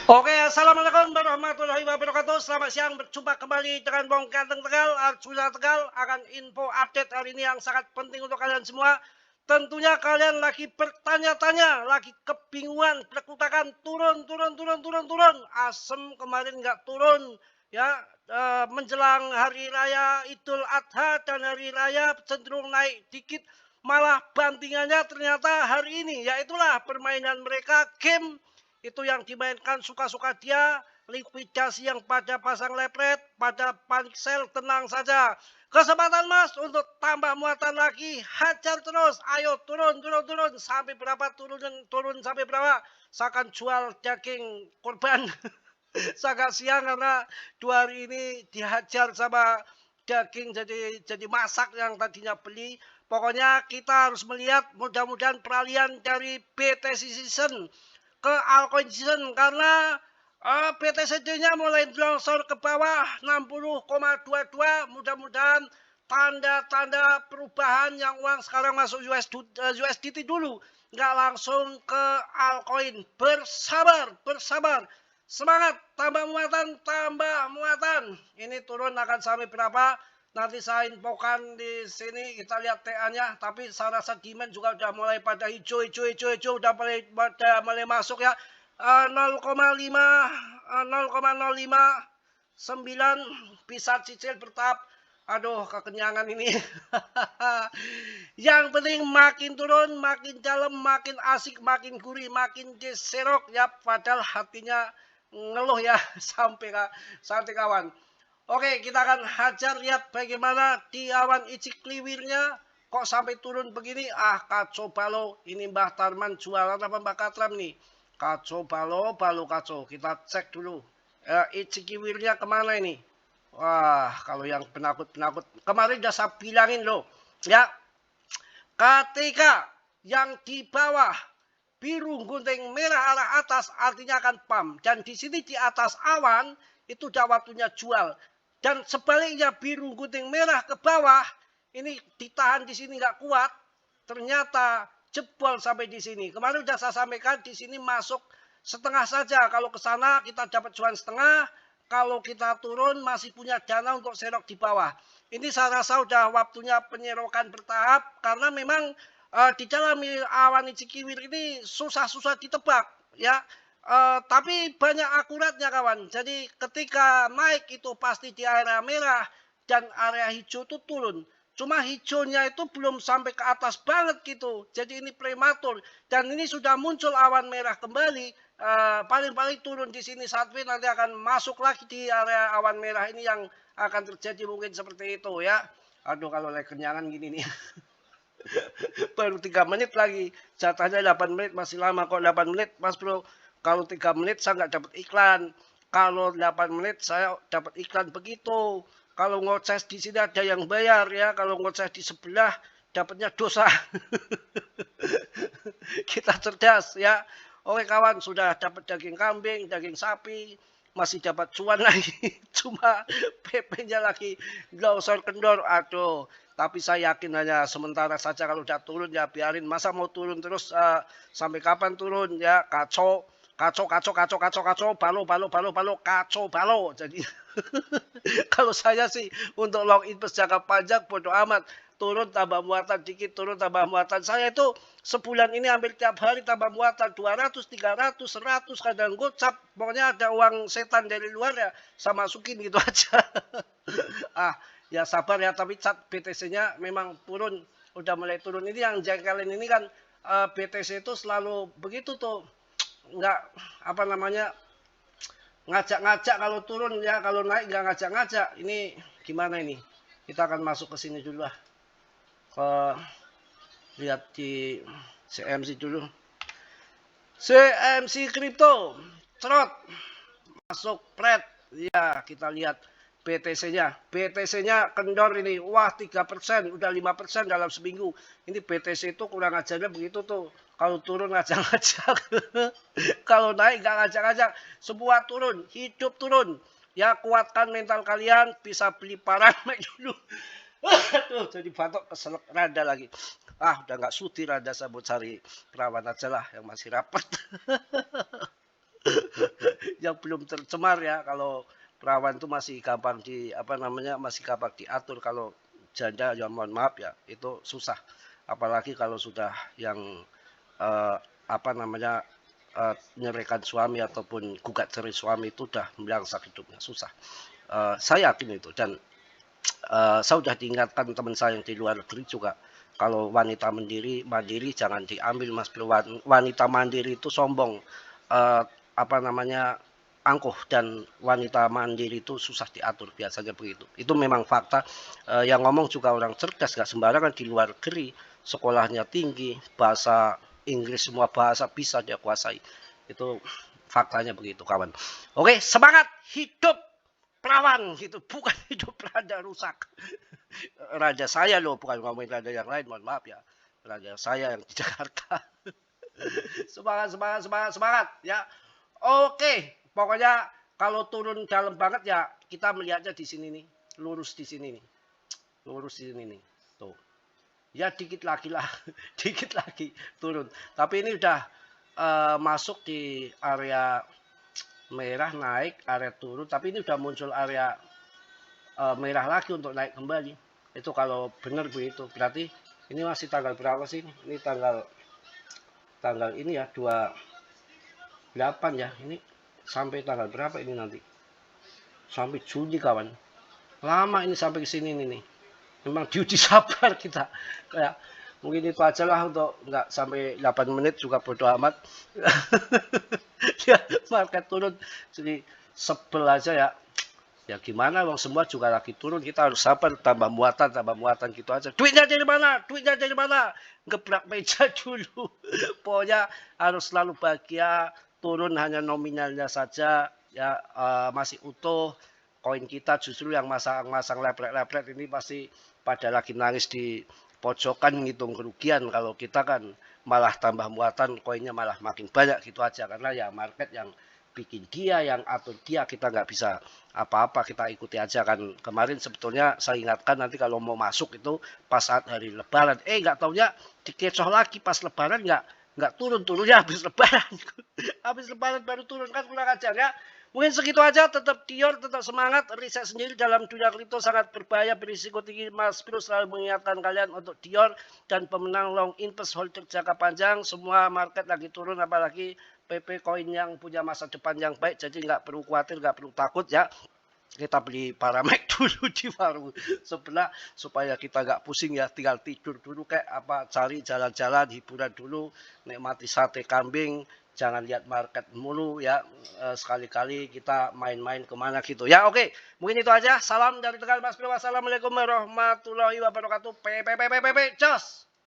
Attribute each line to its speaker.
Speaker 1: Oke, assalamualaikum warahmatullahi wabarakatuh. Selamat siang, berjumpa kembali dengan Bong Ganteng Tegal. Sudah Tegal akan info update hari ini yang sangat penting untuk kalian semua. Tentunya kalian lagi bertanya-tanya, lagi kebingungan, berkutakan, turun. Asem kemarin nggak turun, ya. Menjelang hari raya Idul Adha dan hari raya cenderung naik dikit. Malah bantingannya ternyata hari ini, yaitulah permainan mereka game itu yang dimainkan suka-suka dia, likuidasi yang pada pasang lepret, pada pansel, tenang saja. Kesempatan Mas untuk tambah muatan lagi, hajar terus, ayo turun, sampai berapa turun sampai berapa. Saya akan jual daging korban. Sangat siang karena 2 hari ini dihajar sama daging jadi masak yang tadinya beli. Pokoknya kita harus melihat mudah-mudahan peralihan dari BTC season ke altcoin season karena BTCD-nya mulai longsor ke bawah 60,22. Mudah-mudahan tanda-tanda perubahan yang uang sekarang masuk USDT dulu, nggak langsung ke altcoin. Bersabar. Semangat, tambah muatan. Ini turun akan sampai berapa? Nanti saya infokan di sini, kita lihat TA-nya. Tapi saya rasa demand juga udah mulai pada hijau, udah mulai masuk ya. 0,5, 0,059 bisa cicil bertahap. Aduh, kekenyangan ini. Yang penting makin turun, makin dalam, makin asik, makin gurih, makin diserok ya. Padahal hatinya ngeluh ya sampai kawan. Oke, kita akan hajar lihat bagaimana di awan icik kliwirnya kok sampai turun begini. Kacau balo. Ini Mbah Tarman jualan apa Mbak Katram nih? Kacau balo kacau. Kita cek dulu. Icik kliwirnya kemana ini? Wah, kalau yang penakut kemarin udah saya bilangin loh. Ya, ketika yang di bawah biru gunting merah arah atas artinya akan pump, dan di sini di atas awan itu udah waktunya jual, dan sebaliknya biru gunting merah ke bawah ini ditahan di sini nggak kuat, ternyata jebol sampai di sini. Kemarin udah saya sampaikan di sini masuk setengah saja, kalau ke sana kita dapat cuan setengah, kalau kita turun masih punya dana untuk serok di bawah. Ini saya rasa udah waktunya penyerokan bertahap karena memang di dalam awan cikiwir ini susah ditebak ya. Tapi banyak akuratnya kawan. Jadi ketika naik itu pasti di area merah dan area hijau itu turun. Cuma hijaunya itu belum sampai ke atas banget gitu. Jadi ini prematur dan ini sudah muncul awan merah kembali. Paling-paling turun di sini Satwi nanti akan masuk lagi di area awan merah ini yang akan terjadi mungkin seperti itu ya. Aduh, kalau lagi kenyangan gini nih. Baru 3 menit lagi. Jatahnya 8 menit, masih lama kok 8 menit Mas Bro. Kalau 3 menit saya nggak dapat iklan. Kalau 8 menit saya dapat iklan begitu. Kalau ngoceh di sini ada yang bayar ya. Kalau ngoceh di sebelah dapatnya dosa. Kita cerdas ya. Oke kawan, sudah dapat daging kambing, daging sapi, masih dapat cuan lagi. Cuma PP-nya lagi longsor kendor. Aduh, tapi saya yakin hanya sementara saja. Kalau udah turun ya biarin. Masa mau turun terus sampai kapan turun ya? Kacau, balo, kacau balo. Jadi kalau saya sih untuk long invest jangka panjang bodo amat. Turun tambah muatan dikit, turun tambah muatan. Saya itu sebulan ini hampir tiap hari tambah muatan 200, 300, 100, kadang gocap. Pokoknya ada uang setan dari luar ya saya masukin gitu aja. Ya sabar ya, tapi cat BTC-nya memang turun, udah mulai turun. Ini yang jengkelin ini kan BTC itu selalu begitu tuh, nggak apa namanya, ngajak-ngajak kalau turun ya, kalau naik nggak ngajak-ngajak. Ini gimana ini? Kita akan masuk ke sini dulu lah. Lihat di CMC dulu. CMC Crypto. Trot. Masuk pret. Ya, kita lihat BTC-nya. BTC-nya kendor ini. Wah, 3%, udah 5% dalam seminggu. Ini BTC itu kurang ajarnya begitu tuh. Kalau turun ngajak-ngajak. Kalau naik nggak ngajak-ngajak. Semua turun, hidup turun. Ya, kuatkan mental kalian, bisa beli parang dulu. Aduh, jadi batuk, keselak rada lagi. Udah nggak sudi rada, saya mau cari perawan aja lah yang masih rapat. belum tercemar ya. Kalau perawan itu masih gampang masih gampang diatur. Kalau janda ya mohon maaf ya, itu susah. Apalagi kalau sudah yang eh, nyeraikan suami ataupun gugat cerai suami itu udah melangsak hidupnya, susah. Saya yakin itu, dan saya sudah diingatkan teman saya yang di luar negeri juga, kalau wanita mandiri jangan diambil Mas Bro. Wanita mandiri itu sombong, eh, angkuh, dan wanita mandiri itu susah diatur, biasanya begitu. Itu memang fakta. Yang ngomong juga orang cerdas, gak sembarangan, di luar negeri, sekolahnya tinggi, bahasa Inggris semua bahasa bisa dia kuasai. Itu faktanya begitu, kawan. Oke, semangat hidup perawan gitu, bukan hidup raja rusak. Raja saya loh, bukan ngomongin raja yang lain, mohon maaf ya. Raja saya yang di Jakarta. Semangat, semangat, semangat, semangat ya. Oke, pokoknya kalau turun dalam banget ya, kita melihatnya di sini nih, lurus di sini nih. Lurus di sini nih. Tuh. Ya dikit lagi lah, dikit lagi turun. Tapi ini udah masuk di area merah, naik, area turun, tapi ini udah muncul area merah lagi untuk naik kembali. Itu kalau benar begitu, berarti ini masih tanggal berapa sih? Ini tanggal ini ya, 28 ya. Ini sampai tanggal berapa ini nanti? Sampai Juni, kawan. Lama ini sampai ke sini nih. Memang diuji sabar kita. Kayak mungkin itu aja lah, untuk nggak sampai 8 menit juga bodo amat. Ya, market turun, jadi sebel aja ya. Ya gimana, wong semua juga lagi turun, kita harus sabar, tambah muatan gitu aja. Duitnya dari mana? Duitnya dari mana? Gebrak meja dulu. Pokoknya harus selalu bahagia, turun hanya nominalnya saja ya, masih utuh. Koin kita justru yang masang leplek-leplek ini pasti pada lagi nangis di pojokan ngitung kerugian. Kalau kita kan malah tambah muatan, koinnya malah makin banyak gitu aja, karena ya market yang bikin dia, yang atur dia, kita nggak bisa apa-apa, kita ikuti aja kan. Kemarin sebetulnya saya ingatkan, nanti kalau mau masuk itu pas saat hari lebaran, nggak taunya dikecoh lagi pas lebaran, nggak turunnya habis lebaran. Habis lebaran baru turun, kan kurang ajar ya. Mungkin segitu aja, tetap Dior, tetap semangat. Riset sendiri dalam dunia kripto sangat berbahaya, berisiko tinggi. Mas Bro selalu mengingatkan kalian untuk Dior dan pemenang long invest holder jangka panjang. Semua market lagi turun, apalagi PP Coin yang punya masa depan yang baik. Jadi nggak perlu khawatir, nggak perlu takut ya. Kita beli Paramek dulu di warung sebelah supaya kita nggak pusing ya, tinggal tidur dulu kayak apa, cari jalan-jalan hiburan dulu, nikmati sate kambing, jangan lihat market mulu ya. Sekali-kali kita main-main kemana gitu ya. Oke, mungkin itu aja. Salam dari Tegal Mas Bro. Wassalamualaikum warahmatullahi wabarakatuh. Jos.